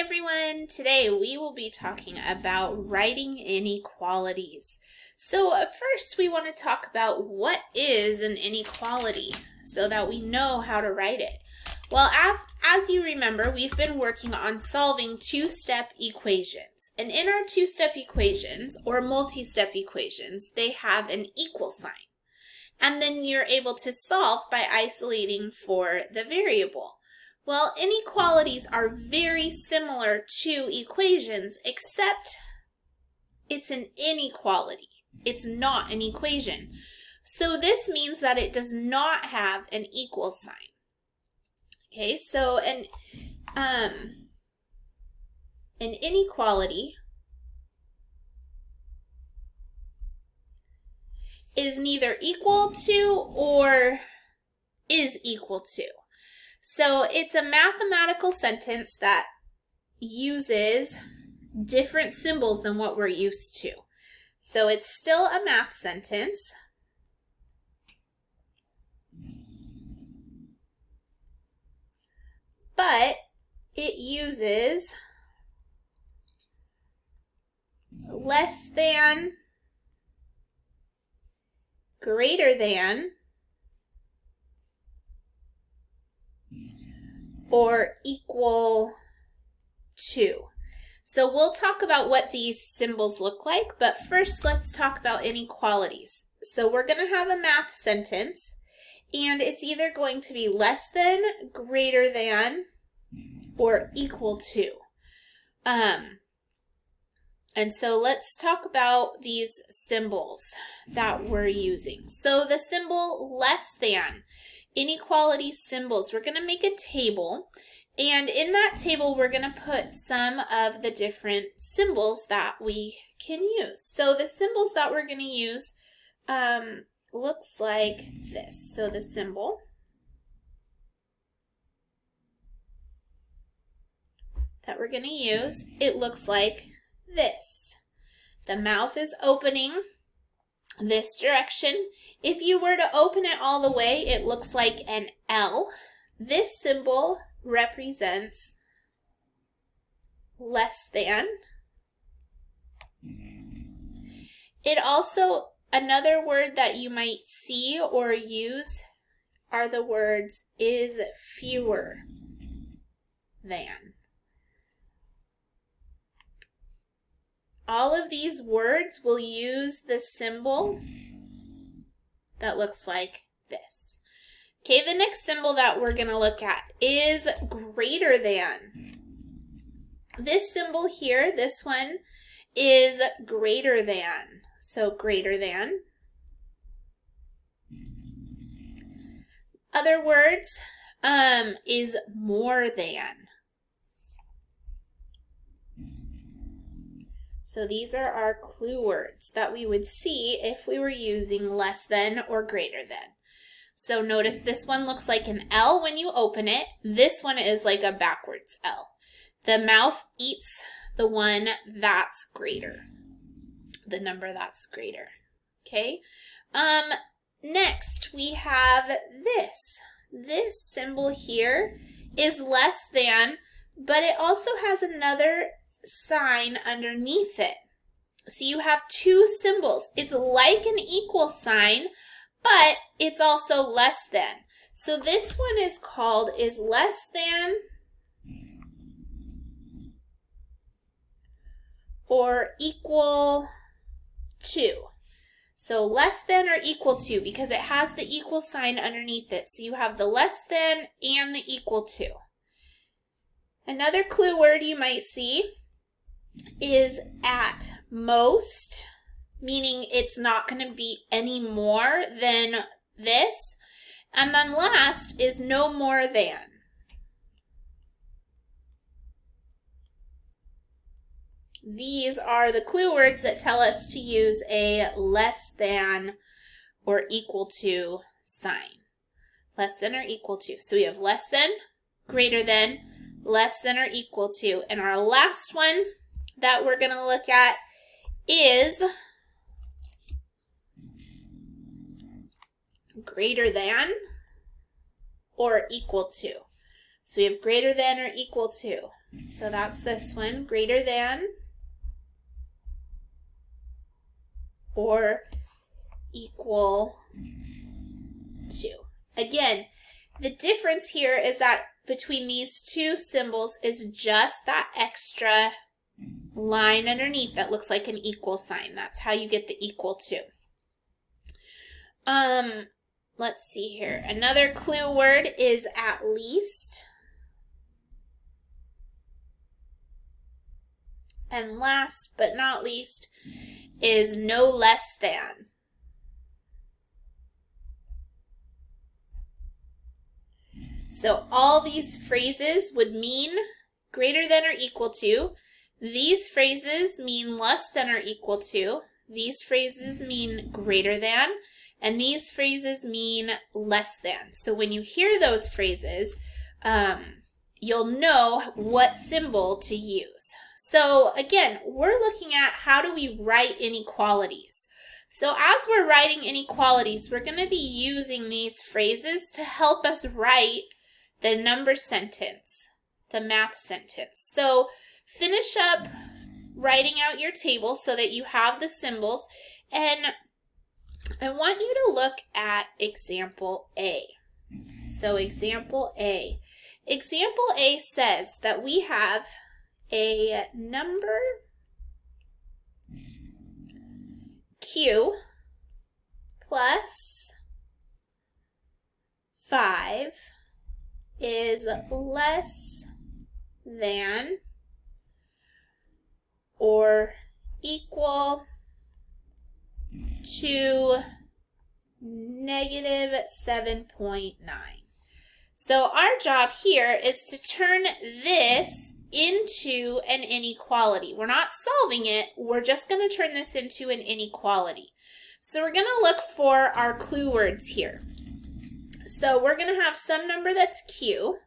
everyone! Today we will be talking about writing inequalities. So first we want to talk about what is an inequality so that we know how to write it. Well, as you remember, we've been working on solving two-step equations. And in our two-step equations, or multi-step equations, they have an equal sign. And then you're able to solve by isolating for the variable. Well, inequalities are very similar to equations, except it's an inequality. It's not an equation. So this means that it does not have an equal sign. Okay, so an inequality is neither equal to or is equal to. So it's a mathematical sentence that uses different symbols than what we're used to. So it's still a math sentence, but it uses less than, greater than, or equal to. So we'll talk about what these symbols look like, but first let's talk about inequalities. So we're going to have a math sentence, and it's either going to be less than, greater than, or equal to. And so let's talk about these symbols that we're using. So the symbol less than, inequality symbols, we're going to make a table, and in that table we're going to put some of the different symbols that we can use. So the symbols that we're going to use looks like this. So the symbol that we're going to use, it looks like this. The mouth is opening this direction. If you were to open it all the way, it looks like an L. This symbol represents less than. It also, another word that you might see or use are the words is fewer than. All of these words will use the symbol that looks like this. Okay, the next symbol that we're going to look at is greater than. This symbol here, this one, is greater than. So greater than. Other words is more than. So these are our clue words that we would see if we were using less than or greater than. So notice this one looks like an L when you open it. This one is like a backwards L. The mouth eats the one that's greater, the number that's greater. Okay. Next we have this. This symbol here is less than, but it also has another sign underneath it. So you have two symbols. It's like an equal sign, but it's also less than. So this one is called is less than or equal to. So less than or equal to, because it has the equal sign underneath it. So you have the less than and the equal to. Another clue word you might see is at most, meaning it's not going to be any more than this. And then last is no more than. These are the clue words that tell us to use a less than or equal to sign. Less than or equal to. So we have less than, greater than, less than or equal to. And our last one that we're going to look at is greater than or equal to. So we have greater than or equal to. So that's this one, greater than or equal to. Again, the difference here is that between these two symbols is just that extra line underneath that looks like an equal sign. That's how you get the equal to. Let's see here. Another clue word is at least. And last but not least is no less than. So all these phrases would mean greater than or equal to. These phrases mean less than or equal to. These phrases mean greater than. And these phrases mean less than. So when you hear those phrases, you'll know what symbol to use. So again, we're looking at how do we write inequalities. So as we're writing inequalities, we're going to be using these phrases to help us write the number sentence, the math sentence. So finish up writing out your table so that you have the symbols, and I want you to look at example A. So example A. Example A says that we have a number Q plus 5 is less than or equal to negative 7.9. So our job here is to turn this into an inequality. We're not solving it, we're just going to turn this into an inequality. So we're going to look for our clue words here. So we're going to have some number that's Q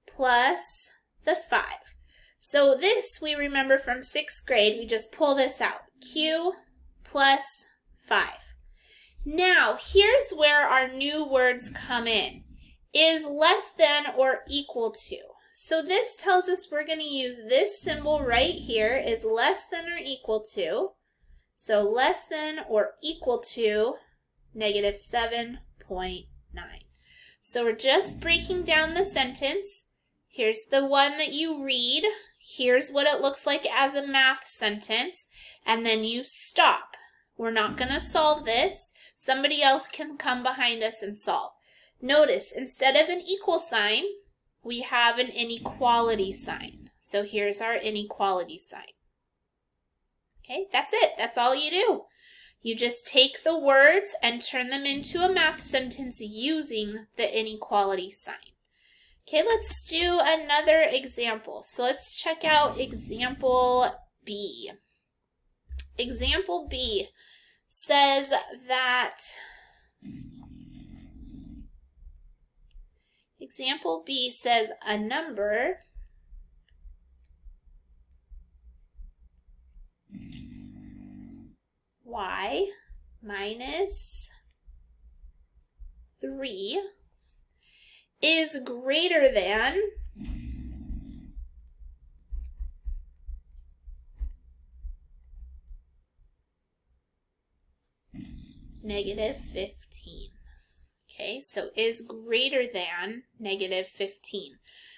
plus the 5. So this we remember from 6th grade, we just pull this out. Q plus 5. Now here's where our new words come in. Is less than or equal to. So this tells us we're going to use this symbol right here, is less than or equal to. So less than or equal to negative 7.9. So we're just breaking down the sentence. Here's the one that you read. Here's what it looks like as a math sentence. And then you stop. We're not going to solve this. Somebody else can come behind us and solve. Notice, instead of an equal sign, we have an inequality sign. So here's our inequality sign. Okay, that's it. That's all you do. You just take the words and turn them into a math sentence using the inequality sign. Okay, let's do another example. So let's check out example B. Example B says that example B says a number y minus 3 is greater than negative 15. Okay, so is greater than negative 15.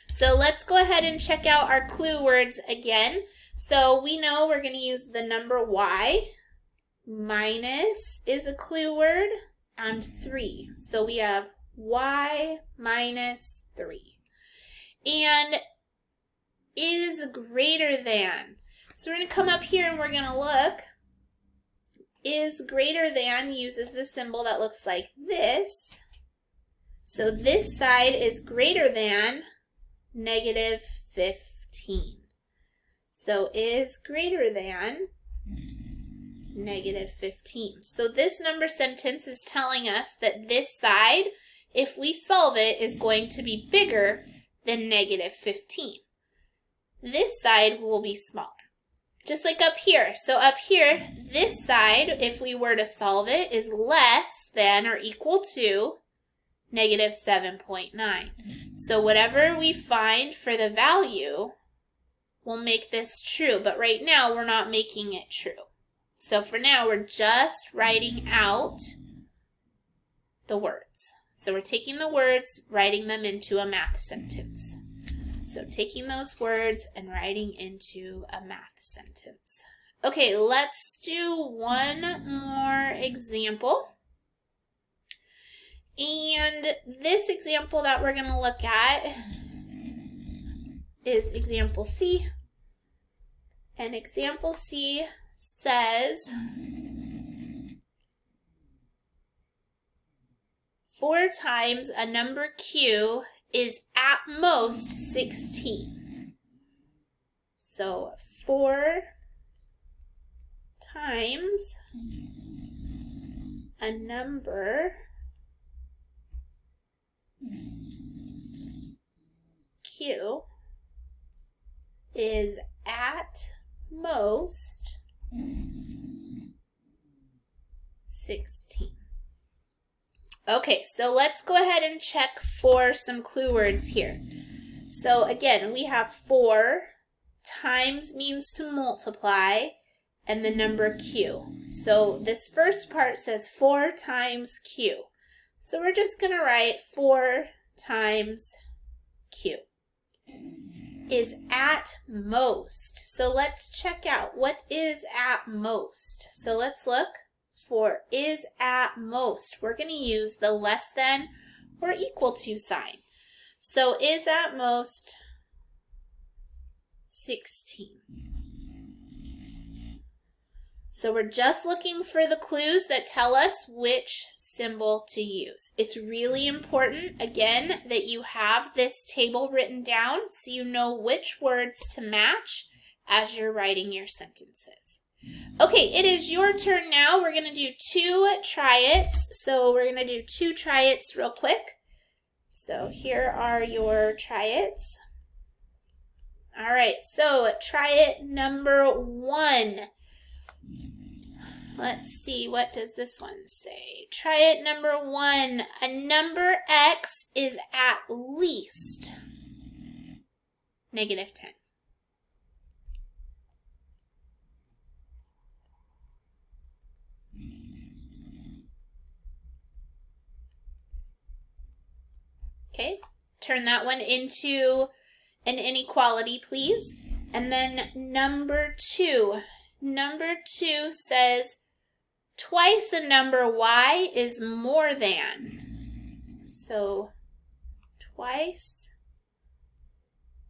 So let's go ahead and check out our clue words again. So we know we're going to use the number y. Minus is a clue word, and 3. So we have y minus 3. And is greater than. So we're going to come up here and we're going to look. Is greater than uses the symbol that looks like this. So this side is greater than negative 15. So is greater than negative 15. So this number sentence is telling us that this side, if we solve it, is going to be bigger than negative 15. This side will be smaller. Just like up here. So up here, this side, if we were to solve it, is less than or equal to negative 7.9. So whatever we find for the value, will make this true, but right now we're not making it true. So for now, we're just writing out the words. So we're taking the words, writing them into a math sentence. So taking those words and writing into a math sentence. Okay, let's do one more example. And this example that we're going to look at is example C. And example C says 4 times a number Q is at most 16. So 4 times a number Q is at most 16. Okay, so let's go ahead and check for some clue words here. So again, we have 4 times means to multiply and the number Q. So this first part says 4 times Q. So we're just going to write 4 times Q is at most. So let's check out what is at most. So let's look for is at most. We're going to use the less than or equal to sign. So is at most 16. So we're just looking for the clues that tell us which symbol to use. It's really important, again, that you have this table written down so you know which words to match as you're writing your sentences. Okay, it is your turn now. We're going to do 2 try-its. So we're going to do 2 try-its real quick. So here are your try-its. All right, so try-it number 1. Let's see, what does this one say? Try it number 1. A number X is at least -10. Okay, turn that one into an inequality, please. And then number 2. Number 2 says twice a number Y is more than. So twice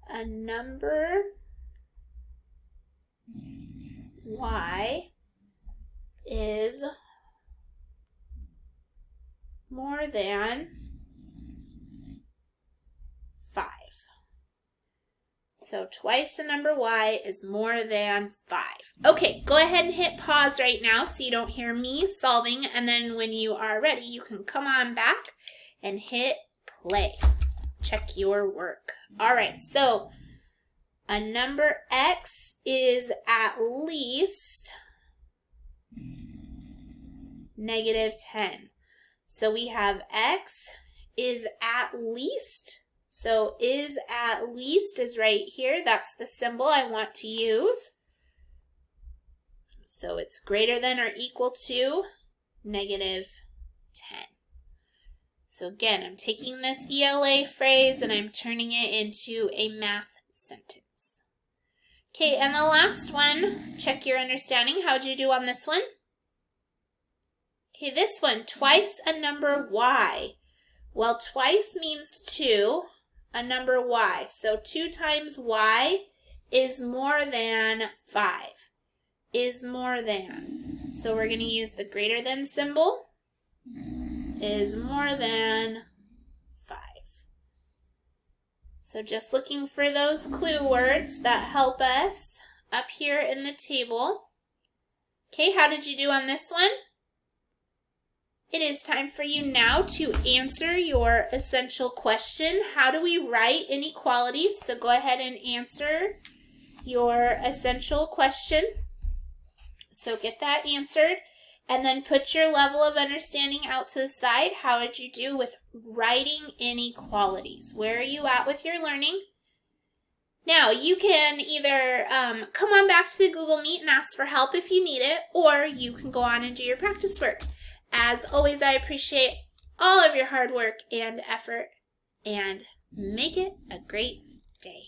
a number Y is more than 5. So twice the number Y is more than 5. Okay, go ahead and hit pause right now so you don't hear me solving. And then when you are ready, you can come on back and hit play. Check your work. All right, so a number X is at least -10. So we have X is at least. So is at least is right here. That's the symbol I want to use. So it's greater than or equal to -10. So again, I'm taking this ELA phrase and I'm turning it into a math sentence. Okay, and the last one, check your understanding. How'd you do on this one? Okay, this one, twice a number Y. Well, twice means 2. A number Y. So 2 times Y is more than 5. Is more than. So we're going to use the greater than symbol. Is more than 5. So just looking for those clue words that help us up here in the table. Okay, how did you do on this one? It is time for you now to answer your essential question. How do we write inequalities? So go ahead and answer your essential question. So get that answered. And then put your level of understanding out to the side. How did you do with writing inequalities? Where are you at with your learning? Now, you can either come on back to the Google Meet and ask for help if you need it, or you can go on and do your practice work. As always, I appreciate all of your hard work and effort, and make it a great day.